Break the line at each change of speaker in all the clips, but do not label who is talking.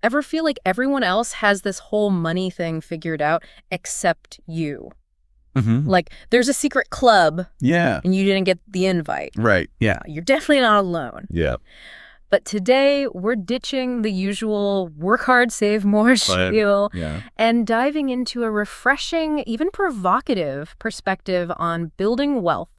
Ever feel like everyone else has this whole money thing figured out except you? Like, there's a secret club.
Yeah.
And you didn't get the invite.
Right. Yeah.
You're definitely not alone.
Yeah.
But today, we're ditching the usual work hard, save more spiel and diving into a refreshing, even provocative perspective on building wealth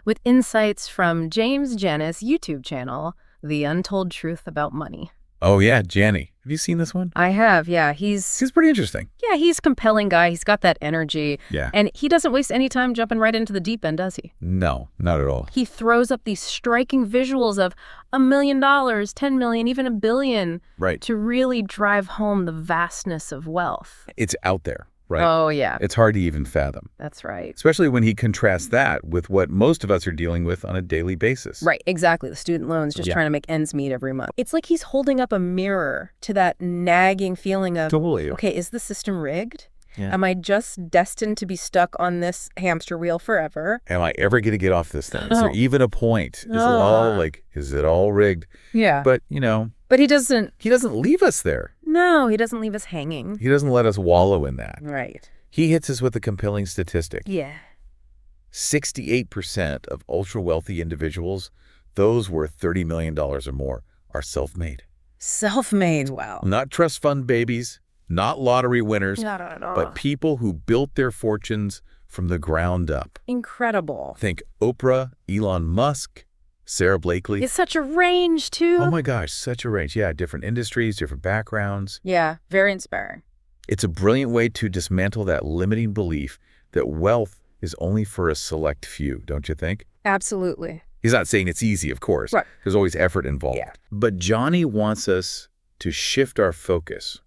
with insights from James Janus' YouTube channel, The Untold Truth About Money.
Oh, yeah, Janny. Have you seen this one?
I have, yeah. He's
pretty interesting.
Yeah, he's a compelling guy. He's got that energy.
Yeah.
And he doesn't waste any time jumping right into the deep end, does he?
No, not at all.
He throws up these striking visuals of $1 million, 10 million, even $1 billion.
Right.
To really drive home the vastness of wealth.
It's out there, right?
Oh, yeah.
It's hard to even fathom.
That's right.
Especially when he contrasts that with what most of us are dealing with on a daily basis.
Right, exactly. The student loans just trying to make ends meet every month. It's like he's holding up a mirror to that nagging feeling of, okay, is the system rigged? Yeah. Am I just destined to be stuck on this hamster wheel forever?
Am I ever going to get off this thing? Is there even a point? Is it all rigged?
Yeah.
But, you know.
But he doesn't
leave us there.
No, he doesn't leave us hanging.
He doesn't let us wallow in that.
Right.
He hits us with a compelling statistic.
Yeah.
68% of ultra-wealthy individuals, those worth $30 million or more, are self-made.
Self-made, wow.
Not trust fund babies, not lottery winners,
Not at all.
but people who built their fortunes from the ground up.
Incredible.
Think Oprah, Elon Musk, Sarah Blakely.
It's such a range, too.
Oh my gosh, such a range. Yeah, different industries, different backgrounds.
Yeah, very inspiring.
It's a brilliant way to dismantle that limiting belief that wealth is only for a select few, don't you think?
Absolutely.
He's not saying it's easy, of course.
Right.
There's always effort involved. Yeah. But Johnny wants us to shift our focus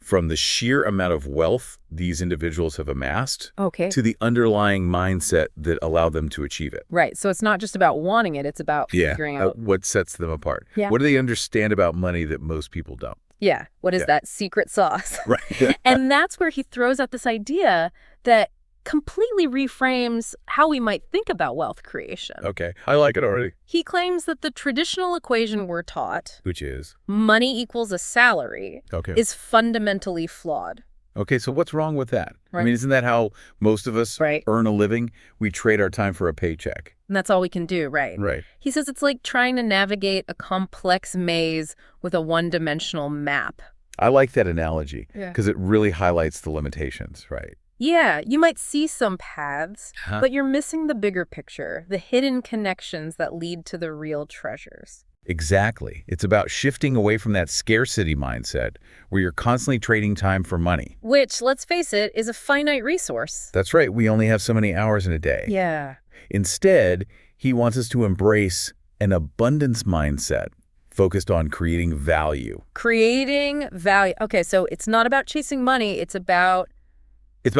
from the sheer amount of wealth these individuals have amassed to the underlying mindset that allowed them to achieve it.
Right. So it's not just about wanting it, it's about figuring out
what sets them apart.
Yeah.
What do they understand about money that most people don't?
Yeah. What is that secret sauce?
Right.
And that's where he throws out this idea that completely reframes how we might think about wealth creation.
Okay. I like it already.
He claims that the traditional equation we're taught,
which is
money equals a salary, is fundamentally flawed.
Okay, so what's wrong with that?
Right.
I mean, isn't that how most of us earn a living? We trade our time for a paycheck.
And that's all we can do, right?
Right.
He says it's like trying to navigate a complex maze with a one-dimensional map.
I like that analogy because it really highlights the limitations, right?
Yeah, you might see some paths, but you're missing the bigger picture, the hidden connections that lead to the real treasures.
Exactly. It's about shifting away from that scarcity mindset where you're constantly trading time for money.
Which, let's face it, is a finite resource.
That's right. We only have so many hours in a day.
Yeah.
Instead, he wants us to embrace an abundance mindset focused on creating value.
Creating value. Okay, so it's not about chasing money. It's about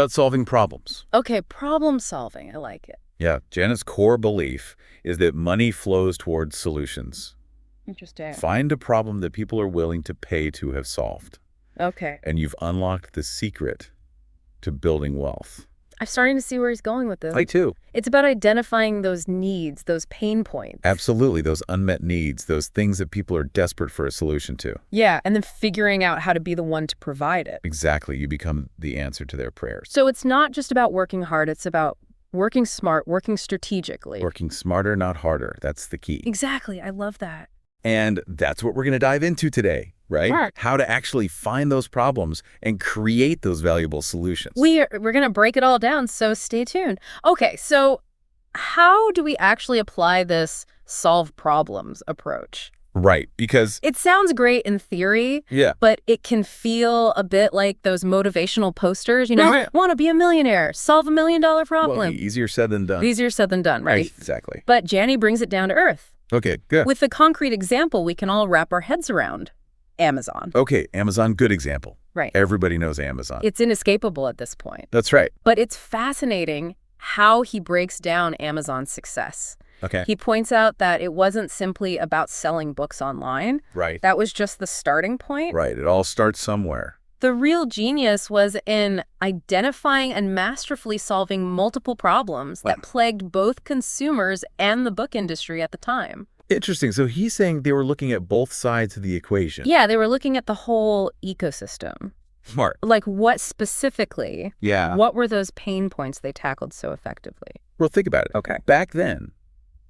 solving problems.
Okay, problem solving. I like it.
Yeah. Janet's core belief is that money flows towards solutions.
Interesting.
Find a problem that people are willing to pay to have solved.
Okay.
And you've unlocked the secret to building wealth.
I'm starting to see where he's going with this.
I too.
It's about identifying those needs, those pain points.
Absolutely. Those unmet needs, those things that people are desperate for a solution to.
Yeah, and then figuring out how to be the one to provide it.
Exactly. You become the answer to their prayers.
So it's not just about working hard. It's about working smart, working strategically.
Working smarter, not harder. That's the key.
Exactly. I love that.
And that's what we're going to dive into today, right?
Right.
How to actually find those problems and create those valuable solutions.
We're going to break it all down, so stay tuned. Okay, so how do we actually apply this solve problems approach?
Right, because
it sounds great in theory, but it can feel a bit like those motivational posters, want to be a millionaire, solve $1 million problem.
Well, easier said than done.
Easier said than done, right?
Exactly.
But Janny brings it down to earth.
Okay, good.
With a concrete example we can all wrap our heads around. Amazon.
Okay, Amazon, good example.
Right.
Everybody knows Amazon.
It's inescapable at this point.
That's right.
But it's fascinating how he breaks down Amazon's success.
Okay.
He points out that it wasn't simply about selling books online.
Right.
That was just the starting point.
Right. It all starts somewhere.
The real genius was in identifying and masterfully solving multiple problems that plagued both consumers and the book industry at the time.
Interesting. So he's saying they were looking at both sides of the equation.
Yeah, they were looking at the whole ecosystem.
Smart.
Like what specifically?
Yeah.
What were those pain points they tackled so effectively?
Well, think about it.
Okay.
Back then,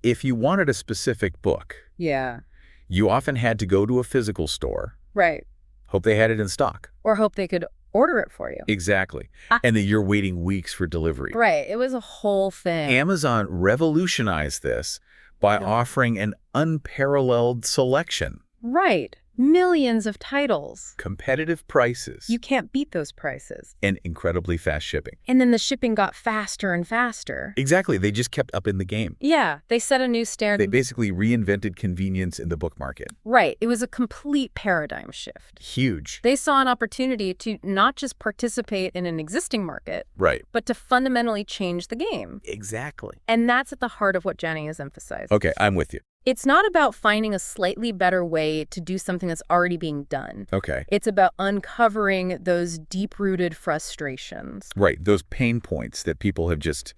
if you wanted a specific book,
Yeah.
you often had to go to a physical store.
Right.
Hope they had it in stock.
Or hope they could order it for you.
Exactly. And that you're waiting weeks for delivery.
Right. It was a whole thing.
Amazon revolutionized this by offering an unparalleled selection.
Right. Millions of titles.
Competitive prices.
You can't beat those prices.
And incredibly fast shipping.
And then the shipping got faster and faster.
Exactly. They just kept up in the game.
Yeah. They set a new standard.
They basically reinvented convenience in the book market.
Right. It was a complete paradigm shift.
Huge.
They saw an opportunity to not just participate in an existing market,
Right.
but to fundamentally change the game.
Exactly.
And that's at the heart of what Jenny has emphasized.
Okay, I'm with you.
It's not about finding a slightly better way to do something that's already being done.
Okay.
It's about uncovering those deep-rooted frustrations.
Right, those pain points that people have just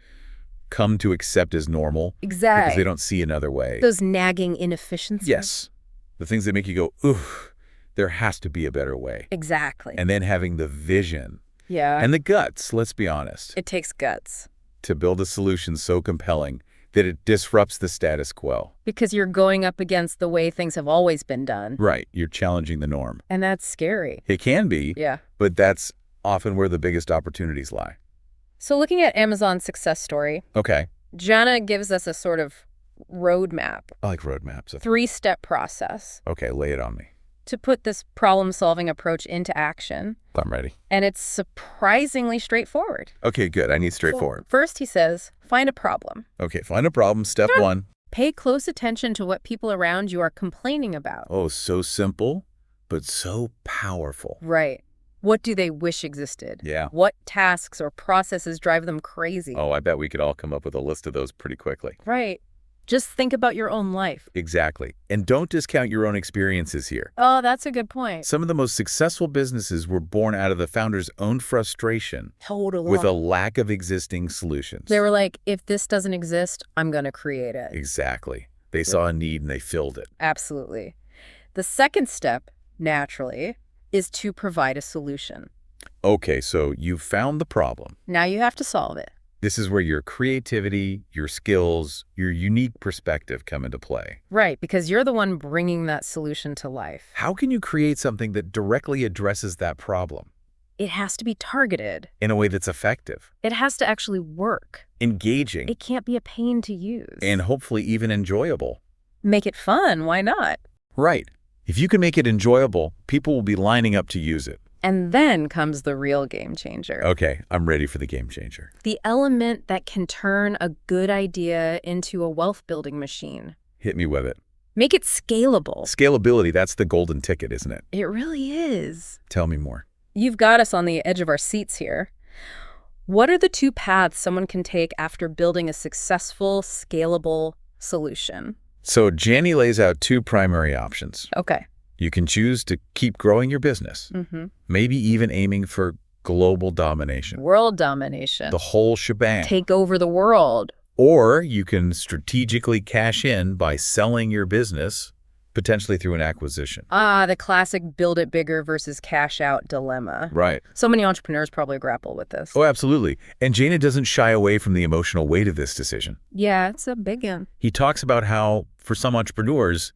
come to accept as normal.
Exactly.
Because they don't see another way.
Those nagging inefficiencies.
Yes. The things that make you go, ooh, there has to be a better way.
Exactly.
And then having the vision.
Yeah.
And the guts, let's be honest.
It takes guts.
To build a solution so compelling that it disrupts the status quo.
Because you're going up against the way things have always been done.
Right. You're challenging the norm.
And that's scary.
It can be.
Yeah.
But that's often where the biggest opportunities lie.
So looking at Amazon's success story,
Okay.
Jana gives us a sort of roadmap.
I like roadmaps.
3-step process
Okay, lay it on me.
to put this problem-solving approach into action.
I'm ready.
And it's surprisingly straightforward.
Okay, good. I need straightforward.
First, he says, find a problem.
Okay, find a problem. Step one.
Pay close attention to what people around you are complaining about.
Oh, so simple, but so powerful.
Right. What do they wish existed?
Yeah.
What tasks or processes drive them crazy?
Oh, I bet we could all come up with a list of those pretty quickly.
Right. Just think about your own life.
Exactly. And don't discount your own experiences here.
Oh, that's a good point.
Some of the most successful businesses were born out of the founder's own frustration
Totally.
with a lack of existing solutions.
They were like, if this doesn't exist, I'm going to create it.
Exactly. They saw a need and they filled it.
Absolutely. The second step, naturally, is to provide a solution.
Okay, so you found the problem.
Now you have to solve it.
This is where your creativity, your skills, your unique perspective come into play.
Right, because you're the one bringing that solution to life.
How can you create something that directly addresses that problem?
It has to be targeted.
In a way that's effective.
It has to actually work.
Engaging.
It can't be a pain to use.
And hopefully even enjoyable.
Make it fun, why not?
Right. If you can make it enjoyable, people will be lining up to use it.
And then comes the real game changer.
Okay, I'm ready for the game changer.
The element that can turn a good idea into a wealth-building machine.
Hit me with it.
Make it scalable.
Scalability, that's the golden ticket, isn't it?
It really is.
Tell me more.
You've got us on the edge of our seats here. What are the 2 paths someone can take after building a successful, scalable solution?
So Janny lays out 2 primary options.
Okay.
You can choose to keep growing your business, maybe even aiming for global domination.
World domination.
The whole shebang.
Take over the world.
Or you can strategically cash in by selling your business, potentially through an acquisition.
Ah, the classic build it bigger versus cash out dilemma.
Right.
So many entrepreneurs probably grapple with this.
Oh, absolutely. And Jana doesn't shy away from the emotional weight of this decision.
Yeah, it's a big one.
He talks about how, for some entrepreneurs,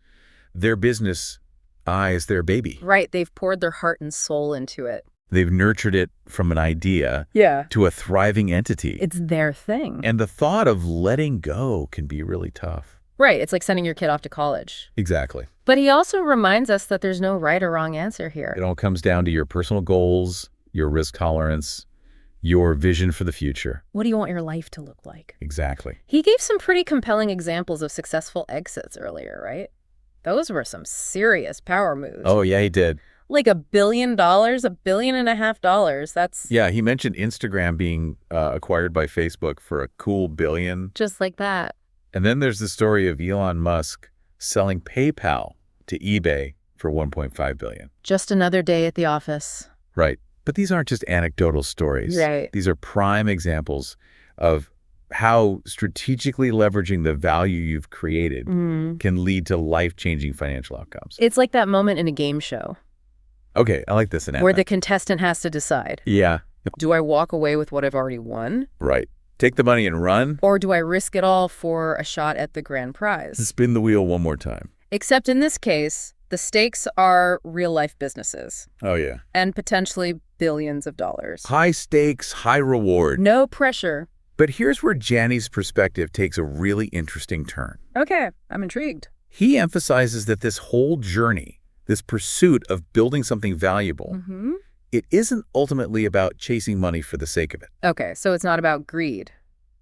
their business is their baby.
Right. They've poured their heart and soul into it.
They've nurtured it from an idea to a thriving entity.
It's their thing.
And the thought of letting go can be really tough.
Right. It's like sending your kid off to college.
Exactly.
But he also reminds us that there's no right or wrong answer here.
It all comes down to your personal goals, your risk tolerance, your vision for the future.
What do you want your life to look like?
Exactly.
He gave some pretty compelling examples of successful exits earlier, right? Those were some serious power moves.
Oh, yeah, he did.
Like $1 billion, $1.5 billion. That's...
Yeah, he mentioned Instagram being acquired by Facebook for a cool $1 billion.
Just like that.
And then there's the story of Elon Musk selling PayPal to eBay for $1.5 billion.
Just another day at the office.
Right. But these aren't just anecdotal stories.
Right.
These are prime examples of how strategically leveraging the value you've created can lead to life-changing financial outcomes.
It's like that moment in a game show.
Okay, I like this analogy.
Where the contestant has to decide.
Yeah.
Do I walk away with what I've already won?
Right. Take the money and run?
Or do I risk it all for a shot at the grand prize?
Spin the wheel one more time.
Except in this case, the stakes are real-life businesses.
Oh, yeah.
And potentially billions of dollars.
High stakes, high reward.
No pressure.
But here's where Jani's perspective takes a really interesting turn.
Okay, I'm intrigued.
He emphasizes that this whole journey, this pursuit of building something valuable, it isn't ultimately about chasing money for the sake of it.
Okay, so it's not about greed.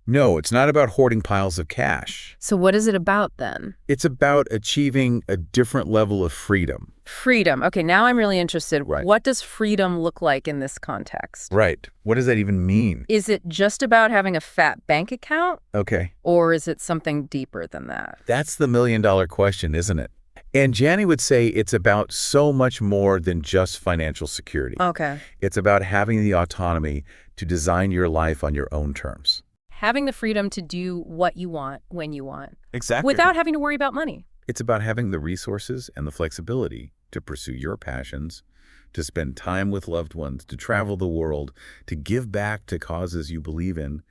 No, it's not about hoarding piles of cash.
So what is it about then?
It's about achieving a different level of freedom.
Freedom. Okay, now I'm really interested.
Right.
What does freedom look like in this context?
Right. What does that even mean?
Is it just about having a fat bank account?
Okay.
Or is it something deeper than that?
That's the million-dollar question, isn't it? And Jani would say it's about so much more than just financial security.
Okay.
It's about having the autonomy to design your life on your own terms.
Having the freedom to do what you want when you want.
Exactly.
Without having to worry about money.
It's about having the resources and the flexibility to pursue your passions, to spend time with loved ones, to travel the world, to give back to causes you believe in,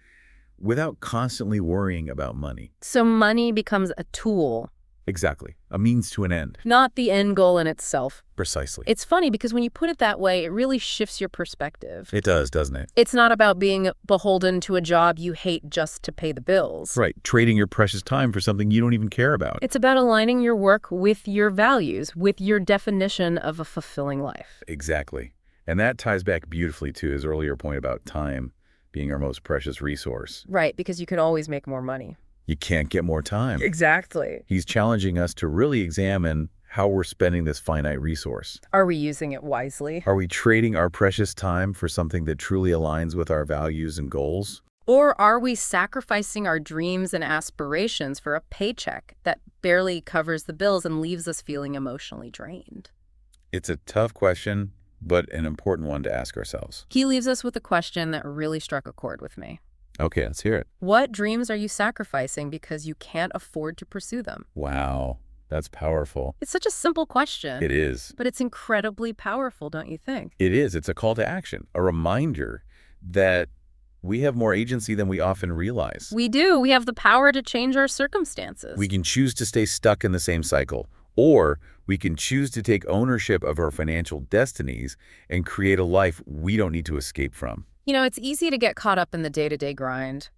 without constantly worrying about money.
So money becomes a tool.
Exactly. A means to an end.
Not the end goal in itself.
Precisely.
It's funny because when you put it that way, it really shifts your perspective.
It does, doesn't it?
It's not about being beholden to a job you hate just to pay the bills.
Right. Trading your precious time for something you don't even care about.
It's about aligning your work with your values, with your definition of a fulfilling life.
Exactly. And that ties back beautifully to his earlier point about time being our most precious resource.
Right, because you can always make more money.
You can't get more time.
Exactly.
He's challenging us to really examine how we're spending this finite resource.
Are we using it wisely?
Are we trading our precious time for something that truly aligns with our values and goals?
Or are we sacrificing our dreams and aspirations for a paycheck that barely covers the bills and leaves us feeling emotionally drained?
It's a tough question, but an important one to ask ourselves.
He leaves us with a question that really struck a chord with me.
Okay, let's hear it.
What dreams are you sacrificing because you can't afford to pursue them?
Wow, that's powerful.
It's such a simple question.
It is.
But it's incredibly powerful, don't you think?
It is. It's a call to action, a reminder that we have more agency than we often realize.
We do. We have the power to change our circumstances.
We can choose to stay stuck in the same cycle, or we can choose to take ownership of our financial destinies and create a life we don't need to escape from.
You know, it's easy to get caught up in the day-to-day grind.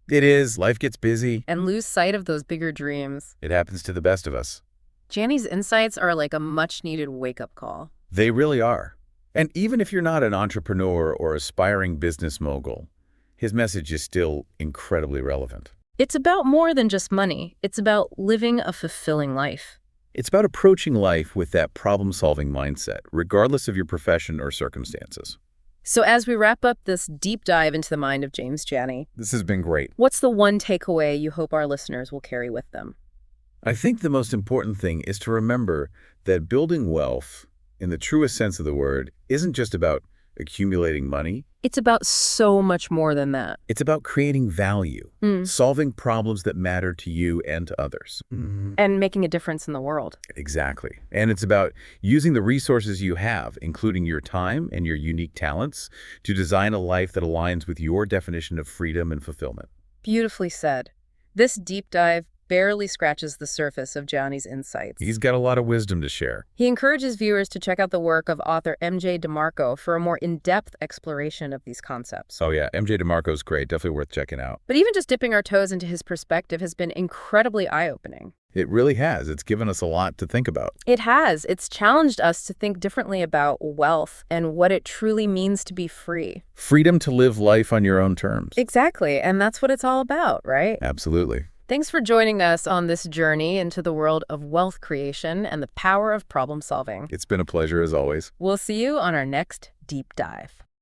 It is. Life gets busy.
And lose sight of those bigger dreams.
It happens to the best of us.
Jani's insights are like a much-needed wake-up call.
They really are. And even if you're not an entrepreneur or aspiring business mogul, his message is still incredibly relevant.
It's about more than just money. It's about living a fulfilling life.
It's about approaching life with that problem-solving mindset, regardless of your profession or circumstances.
So as we wrap up this deep dive into the mind of James Jani,
this has been great.
What's the one takeaway you hope our listeners will carry with them?
I think the most important thing is to remember that building wealth, in the truest sense of the word, isn't just about accumulating money.
It's about so much more than that.
It's about creating value, solving problems that matter to you and to others.
And making a difference in the world.
Exactly. And it's about using the resources you have, including your time and your unique talents, to design a life that aligns with your definition of freedom and fulfillment.
Beautifully said. This deep dive barely scratches the surface of Jani's insights.
He's got a lot of wisdom to share.
He encourages viewers to check out the work of author M.J. DeMarco for a more in-depth exploration of these concepts.
Oh yeah, M.J. DeMarco's great. Definitely worth checking out.
But even just dipping our toes into his perspective has been incredibly eye-opening.
It really has. It's given us a lot to think about.
It has. It's challenged us to think differently about wealth and what it truly means to be free.
Freedom to live life on your own terms.
Exactly. And that's what it's all about, right?
Absolutely.
Thanks for joining us on this journey into the world of wealth creation and the power of problem solving.
It's been a pleasure as always.
We'll see you on our next deep dive.